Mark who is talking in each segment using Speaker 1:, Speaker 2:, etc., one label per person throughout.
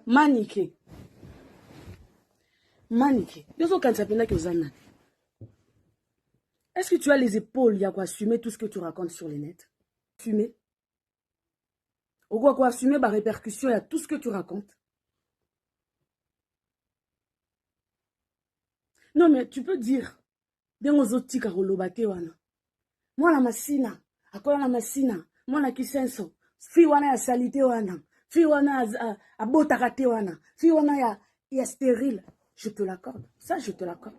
Speaker 1: Maniqué. Maniqué. Est-ce que tu as les épaules, il y a quoi assumer tout ce que tu racontes sur les nets? Assumer. Ou quoi assumer ma répercussion, il y a tout ce que tu racontes. Non, mais tu peux dire, moi la masina, akola la masina, moi la kisenso, fi wana ya salite wana, fi wana a botakate wana, fi wana ya stérile. Je te l'accorde. Ça, je te l'accorde.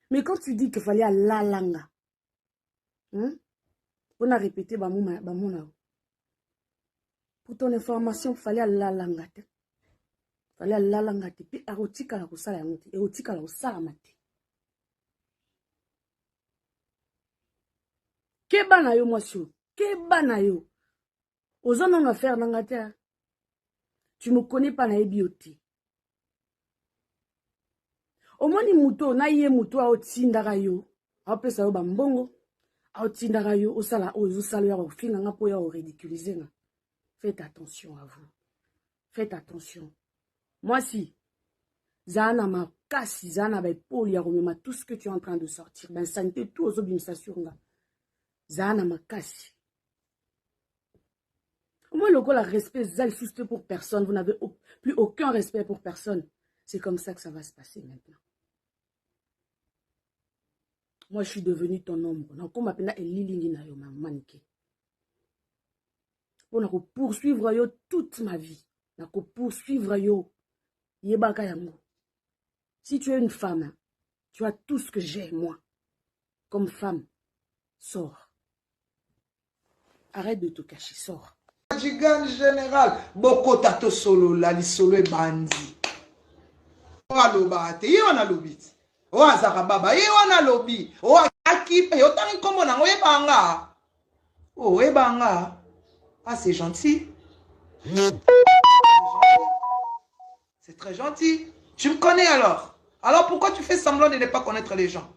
Speaker 1: Mais quand tu dis qu'il fallait à la langa, on a répété bamuna. Pour ton information, il fallait à la langa. Il fallait à la langa. Puis erotika la kusala yamuti, erotika la kusala mati. Keba na yo mwasio, keba na yo. Ozo non affaire nangate. Tu me connais pas na ebioti. Au moins ni muto na ye muto a otindaka yo. Apesa yo bambongo. A otindaka yo osala ozo sala ya ofinga nga po ya o ridiculiser nga. Faites attention à vous. Faites attention. Moi si Zana ma kasi Zana ba epoli ya komema tout ce que tu es en train de sortir. Ben santé tout ozo bimisa sur nga. Zana ma kasi. Moi, le la respect, juste pour personne. Vous n'avez plus aucun respect pour personne. C'est comme ça que ça va se passer maintenant. Moi, je suis devenue ton ombre. Donc, on m'appelle Elili Nayo, ma maniqué. On a poursuivre yo toute ma vie. On a poursuivre yo. Yebaka yango. Si tu es une femme, tu as tout ce que j'ai, moi. Comme femme, sors. Arrête de te cacher, sors.
Speaker 2: Jigan général, boko tato solo la li solo e bandi. O alobate, ye wana lobit. O azaka baba, ye wana lobi. O akipe, yo tani kombo nango e banga. Oh, e banga. Ah, c'est gentil. C'est très gentil. Tu me connais alors. Alors pourquoi tu fais semblant de ne pas connaître les gens?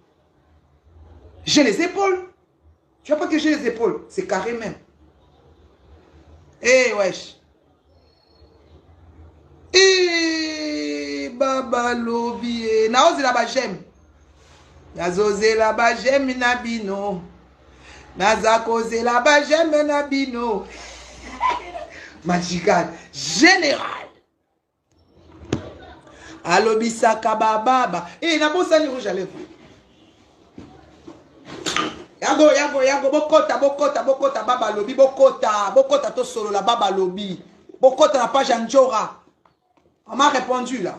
Speaker 2: J'ai les épaules. Tu vois pas que j'ai les épaules? C'est carré même. Eh wesh. Eh baba lobi. Naozi la ba j'aime. Nazoze la ba j'aime nabino. Nazakoze la ba j'aime nabino. Majigal général. Alobisaka baba. Eh nabosa ni rouge à lèvres. Yago, bokota, baba lobi, bokota, to solo la baba lobi, bokota la page Anjora. On m'a répondu là.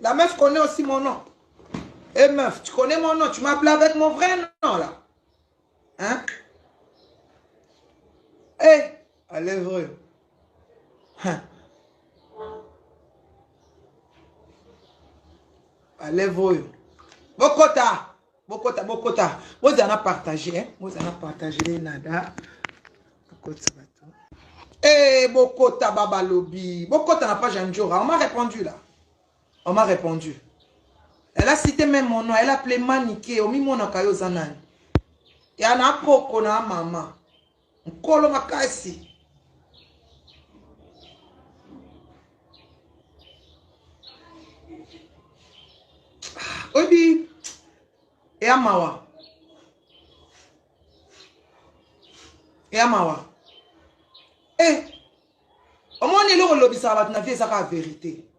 Speaker 2: La meuf connaît aussi mon nom. Eh meuf, tu connais mon nom, tu m'appelles avec mon vrai nom là. Hein? Eh, allez vrai. Hein? Allez vrai. Bokota. Vous en avez partagé, hein? Vous en avez partagé, nada. Eh, Bokota Baba Lobi. Bokota n'a pas Janjora. On m'a répondu là. On m'a répondu. Elle a cité même mon nom. Elle a appelé Maniké. Omi mon akayo zanan. Et elle a poko na maman. Nkolo makasi. Obi. Et Amawa. Eh, au moins il y a le lobby ça va tenir ça la vérité.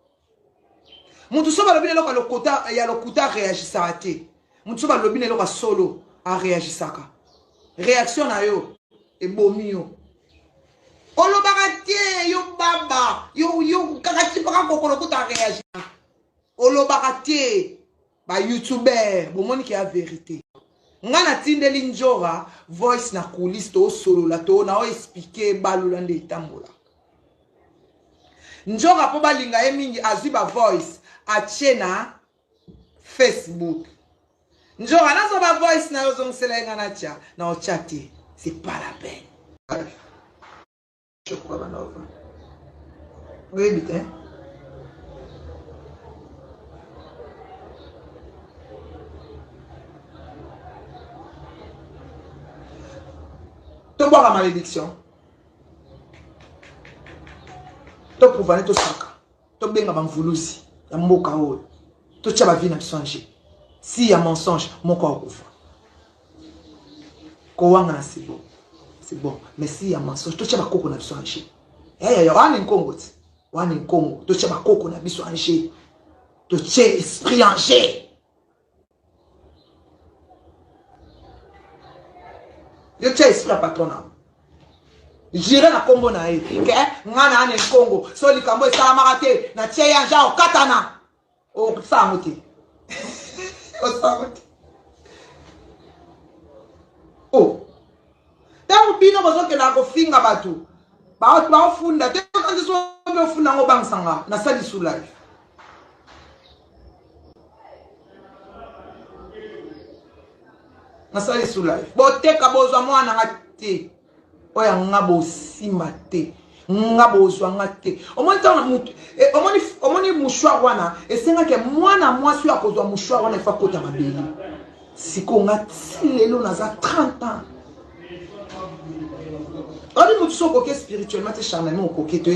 Speaker 2: Mon tout ça va le lobby le quota il y a le quota réagir ça a été. Mon tout ça va le lobby le solo à réagir ça ka. Réaction na yo et bomio. Olo baratie yo baba yo kakati baka ko le quota réagir. Olo baratie ba youtuber bon qui a vérité. Ngana tindeli njora voice na coulisse to solo la to na o expliquer balula nde tambola. Njora po balinga emingi azuba voice atie na Facebook. Njora nazo ba voice na yozong selenga na tia na o chatter, c'est pas la peine. Je crois banova. Oui, bitin. Tu bois la malédiction. to prouvane to saka to benga bamvuluzi ya mboka oyo to tia bavi na biso anje si ya mensonge moko akufa kowanga na c'est bon mais si ya mensonge to tia bakoko na biso anje ya wana nkongo ti wana nkongo to tia bakoko na biso anje to tia esprit anje yo tia esprit ya patron na jire na kombo na ye ke ngana ane nkongo so likambo esalamaka te na tie ya nja okatana osango te osango te ntango bino bozokela kofinga bato baofunda te kanzi so ofunda ngo bangsanga nasali su live nasali su live boteka bozwa mwana nga te oya ngabo simba te ngabo zwanga te omoni mouchoir wana esenga ke mwana mwasi ya kozwa mouchoir wana ifa kota mabeli siko nga lelo naza 30 ans odi mutu so koke spirituellement te charnellement okoke to